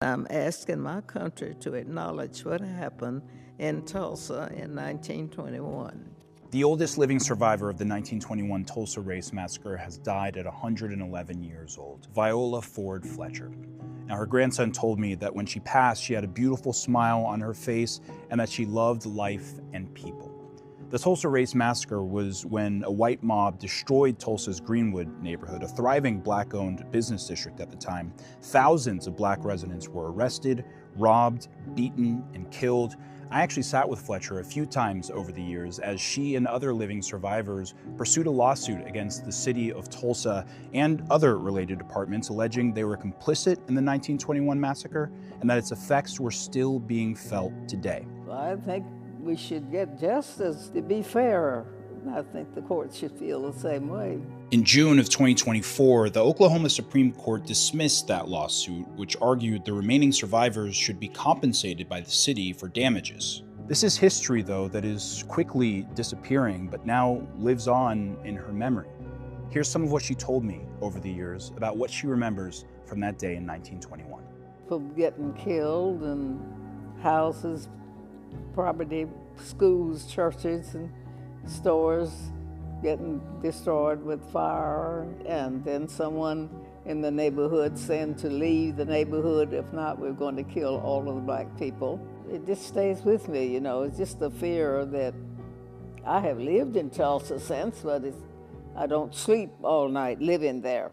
I'm asking my country to acknowledge what happened in Tulsa in 1921. The oldest living survivor of the 1921 Tulsa Race Massacre has died at 111 years old, Viola Ford Fletcher. Now, her grandson told me that when she passed, she had a beautiful smile on her face and that she loved life and people. The Tulsa Race Massacre was when a white mob destroyed Tulsa's Greenwood neighborhood, a thriving black-owned business district at the time. Thousands of black residents were arrested, robbed, beaten, and killed. I actually sat with Fletcher a few times over the years as she and other living survivors pursued a lawsuit against the city of Tulsa and other related departments, alleging they were complicit in the 1921 massacre and that its effects were still being felt today. I think we should get justice to be fair. I think the court should feel the same way. In June of 2024, the Oklahoma Supreme Court dismissed that lawsuit, which argued the remaining survivors should be compensated by the city for damages. This is history, though, that is quickly disappearing, but now lives on in her memory. Here's some of what she told me over the years about what she remembers from that day in 1921. People getting killed and houses, property, schools, churches, and stores getting destroyed with fire, and then someone in the neighborhood saying to leave the neighborhood, if not, we're going to kill all of the black people. It just stays with me, you know. It's just the fear that I have lived in Tulsa since, but I don't sleep all night living there.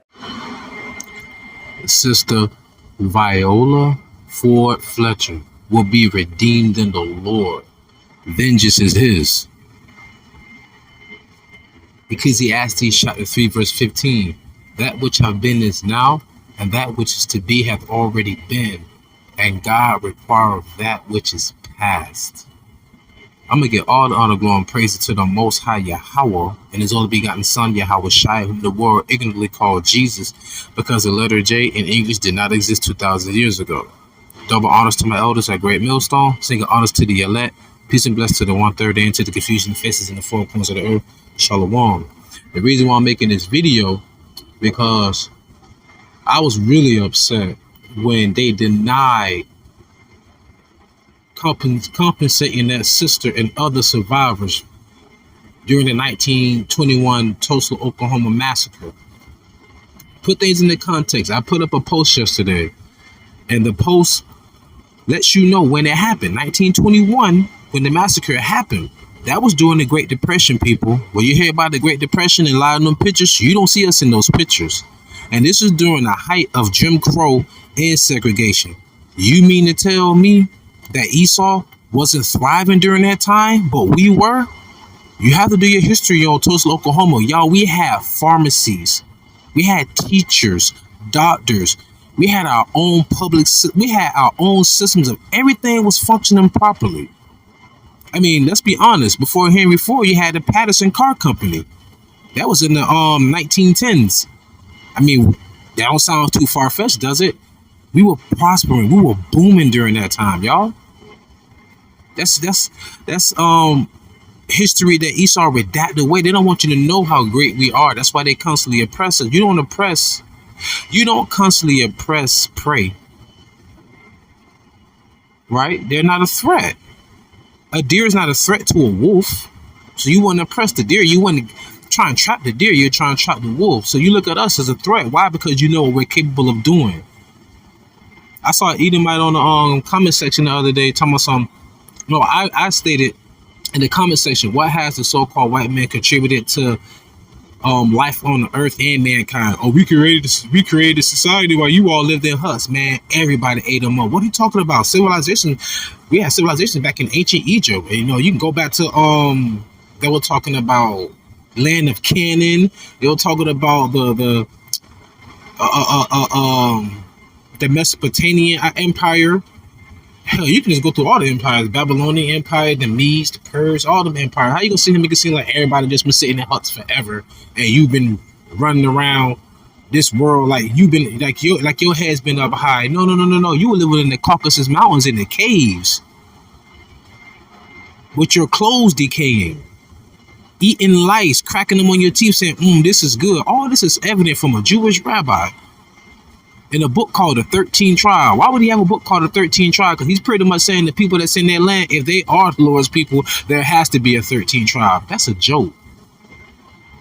Sister Viola Ford Fletcher will be redeemed in the Lord. Vengeance is his. Ecclesiastes chapter 3 verse 15. That which have been is now, and that which is to be hath already been, and God requireth that which is past. I'm going to give all the honor, glory, and praise to the Most High YAHAWAH and His only begotten Son YAHAWASHI, whom the world ignorantly called Jesus, because the letter J in English did not exist 2,000 years ago. Double honors to my elders at Great Millstone, single honors to the elect, peace and blessings to the 1/3 and to the confusion faces in the four corners of the earth. Shalom. The reason why I'm making this video, because I was really upset when they denied compensating that sister and other survivors during the 1921 Tulsa, Oklahoma massacre. Put things into context. I put up a post yesterday, and the post lets you know when it happened. 1921, when the massacre happened. That was during the Great Depression, people. When you hear about the Great Depression and a lot of them pictures, you don't see us in those pictures. And this is during the height of Jim Crow and segregation. You mean to tell me that Esau wasn't thriving during that time, but we were? You have to do your history on Tulsa, Oklahoma. Y'all, we had pharmacies. We had teachers, doctors. We had our own we had our own systems of everything was functioning properly. I mean, let's be honest. Before Henry Ford, you had the Patterson Car Company. That was in the 1910s. I mean, that don't sound too far-fetched, does it? We were prospering. We were booming during that time, y'all. That's history that Esau redacted away. They don't want you to know how great we are. That's why they constantly oppress us. You don't constantly oppress prey. Right? They're not a threat. A deer is not a threat to a wolf. So you wouldn't oppress the deer. You wouldn't try and trap the deer. You're trying to trap the wolf. So you look at us as a threat. Why? Because you know what we're capable of doing. I saw Edomite on the comment section the other day talking about some. No, I stated in the comment section, what has the so-called white man contributed to life on the earth and mankind? Oh, we created society while you all lived in huts. Man, everybody ate them up. What are you talking about? Civilization. We had civilization back in ancient Egypt. And, you know, you can go back to they were talking about land of Canaan. They were talking about the Mesopotamian Empire. Hell, you can just go through all the empires, Babylonian Empire, the Medes, the Persians, all them empires. How you gonna see them make it seem like everybody just been sitting in huts forever and you've been running around this world like you've been like your head's been up high? No. You were living in the Caucasus Mountains in the caves with your clothes decaying, eating lice, cracking them on your teeth, saying, this is good. All this is evident from a Jewish rabbi. in a book called the 13 Tribe. Why would he have a book called the 13 Tribe? Because he's pretty much saying the people that's in that land, if they are the Lord's people, there has to be a 13 tribe. That's a joke.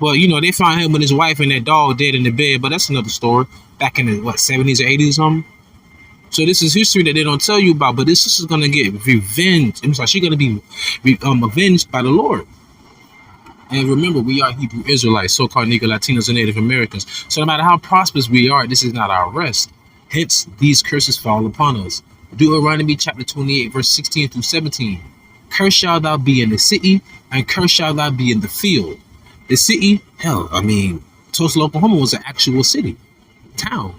Well, you know, they found him with his wife and that dog dead in the bed, but that's another story. Back in the, 70s or 80s or something? So this is history that they don't tell you about, but this is going to get revenge. It's like she's going to be avenged by the Lord. And remember, we are Hebrew Israelites, so-called Negro Latinos and Native Americans. So no matter how prosperous we are, this is not our rest. Hence, these curses fall upon us. Deuteronomy chapter 28, verse 16 through 17. Cursed shall thou be in the city, and cursed shall thou be in the field. The city, hell, I mean, Tulsa, Oklahoma was an actual city, town.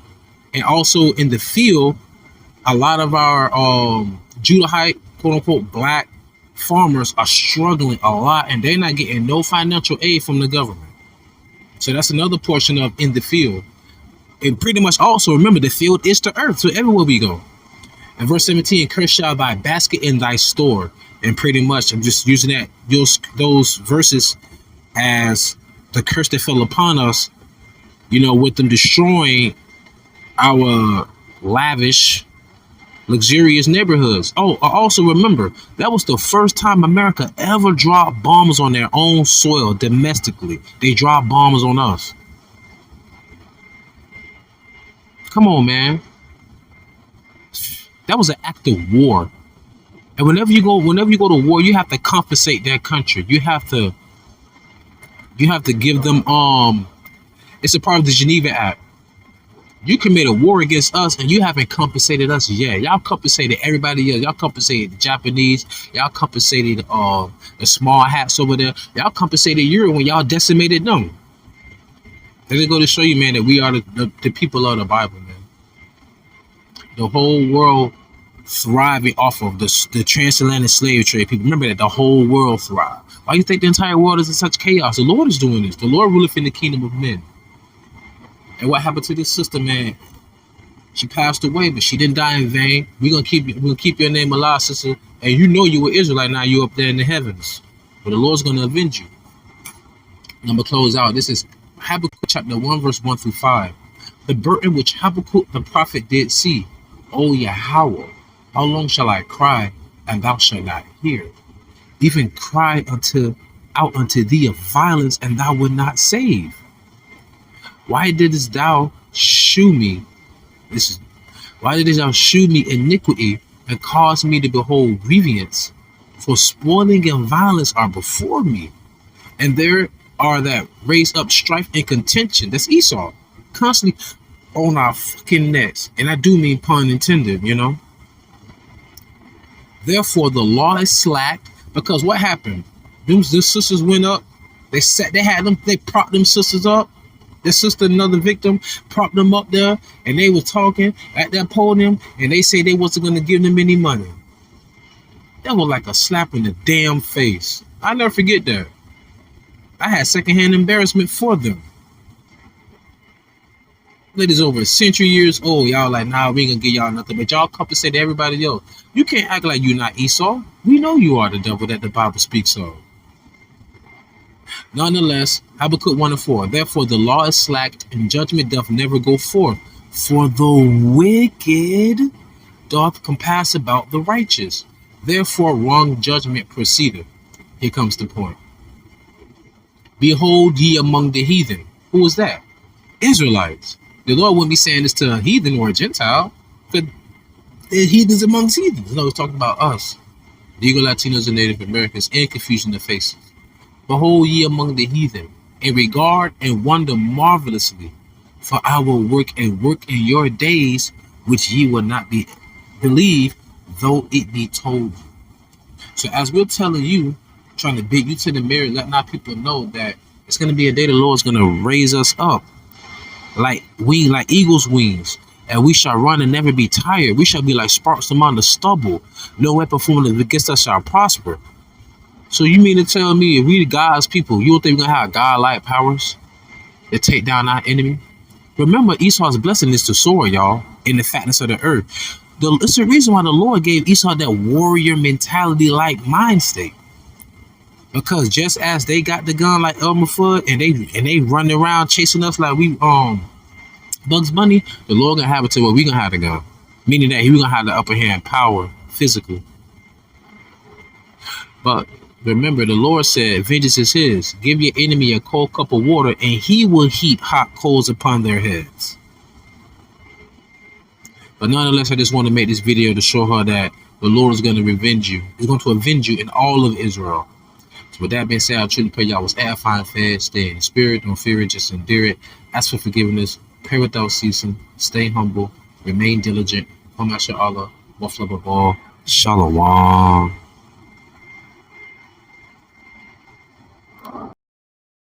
And also in the field, a lot of our Judahite, quote-unquote, black farmers are struggling a lot, and they're not getting no financial aid from the government. So that's another portion of in the field. And pretty much also, remember, the field is the earth, so everywhere we go. And verse 17, cursed shall thy basket in thy store. And pretty much, I'm just using that those verses as the curse that fell upon us, you know, with them destroying our lavish, luxurious neighborhoods. Oh, also remember, that was the first time America ever dropped bombs on their own soil domestically. They dropped bombs on us. Come on, man. That was an act of war. And whenever you go to war, you have to compensate that country. You have to give them it's a part of the Geneva Act. You commit a war against us and you haven't compensated us yet. Y'all compensated everybody else. Y'all compensated the Japanese. Y'all compensated the small hats over there. Y'all compensated Europe when y'all decimated them. Let it go to show you, man, that we are the people of the Bible, man. The whole world thriving off of the transatlantic slave trade. People remember that the whole world thrived. Why do you think the entire world is in such chaos? The Lord is doing this. The Lord ruleth in the kingdom of men. And what happened to this sister, man? She passed away, but she didn't die in vain. We're gonna keep your name alive, sister. And you know you were Israelite, now you up there in the heavens. But the Lord's gonna avenge you. And I'm gonna close out. This is Habakkuk chapter 1, verse 1 through 5. The burden which Habakkuk the prophet did see. O Yahawah, how long shall I cry, and thou shalt not hear? Even cry out unto thee of violence, and thou wilt not save. Why didst thou shew me? Why didst thou shew me iniquity, and cause me to behold grievance? For spoiling and violence are before me, and there are that raise up strife and contention. That's Esau, constantly on our fucking necks. And I do mean pun intended, you know. Therefore the law is slack, because what happened? Them sisters went up. They propped them sisters up. Their sister, another victim, propped them up there, and they were talking at that podium, and they say they wasn't gonna give them any money. That was like a slap in the damn face. I'll never forget that. I had secondhand embarrassment for them. Ladies over a century years old, y'all like, nah, we ain't gonna give y'all nothing, but y'all compensate everybody else. You can't act like you're not Esau. We know you are the devil that the Bible speaks of. Nonetheless, Habakkuk 1 and 4. Therefore the law is slacked, and judgment doth never go forth. For the wicked doth compass about the righteous. Therefore wrong judgment proceedeth. Here comes the point. Behold ye among the heathen. Who is that? Israelites. The Lord wouldn't be saying this to a heathen or a Gentile, but the heathens amongst heathens. No, he's talking about us, Negro Latinos and Native Americans, and confusion of faces. Behold ye among the heathen, and regard and wonder marvelously, for I will work and work in your days, which ye will not believe, though it be told you. So as we're telling you, trying to bid you to the mirror, letting our people know that it's going to be a day the Lord's going to raise us up like eagle's wings, and we shall run and never be tired. We shall be like sparks among the stubble. No weapon formed against us shall prosper. So you mean to tell me if we God's people, you don't think we're going to have God-like powers to take down our enemy? Remember, Esau's blessing is to soar, y'all, in the fatness of the earth. It's the reason why the Lord gave Esau that warrior mentality-like mind state. Because just as they got the gun like Elmer Fudd, and they running around chasing us like we Bugs Bunny, the Lord gonna have it to where we gonna have the gun. Meaning that he gonna have the upper hand power physically. But remember, the Lord said, vengeance is his. Give your enemy a cold cup of water, and he will heap hot coals upon their heads. But nonetheless, I just want to make this video to show her that the Lord is going to revenge you. He's going to avenge you in all of Israel. So with that being said, I truly pray y'all was edifying, fed, stay in the spirit, don't fear it, just endure it. Ask for forgiveness, pray without ceasing, stay humble, remain diligent. YAHAWAH, much love above all. Shalom.